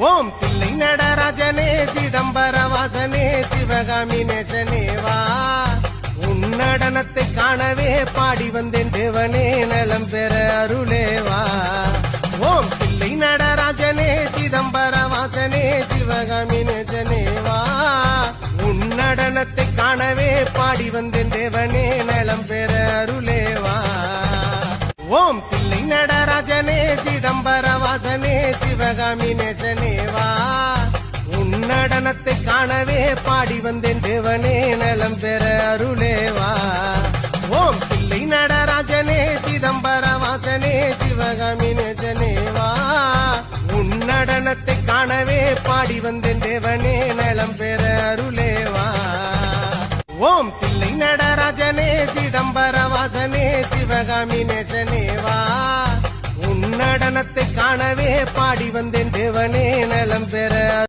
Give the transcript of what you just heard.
ஓம் தில்லை நடராஜனே சிதம்பர வாசனே சிவகாமி நேசனேவா உன் நடனத்தை காணவே பாடி வந்தேன் தேவனே நலம் பெற அருளேவா ஓம் தில்லை நடராஜனே சிதம்பர வாசனே சிவகாமி நேசனேவா உன் நடனத்தை காணவே பாடி வந்தேன் தேவனே நலம் பெற அருளேவா ஓம் தில்லை நடராஜனே சிதம்பர வாசனே சிவகாமி நேசனேவா உன் நடனத்தை காணவே பாடி வந்தேன் தேவனே நலம் பெற அருளேவா ஓம் தில்லை நடராஜனே சிதம்பர வாசனே சிவகாமி நேசனேவா உன் நடனத்தை காணவே பாடி வந்தேன் தேவனே நலம் பெற அருளேவா ஓம் தில்லை நடராஜனே சிதம்பர வாசனே சிவகாமி நேசனேவா உன் நடனத்தை காணவே பாடி வந்தேன் தேவனே நலம் பெற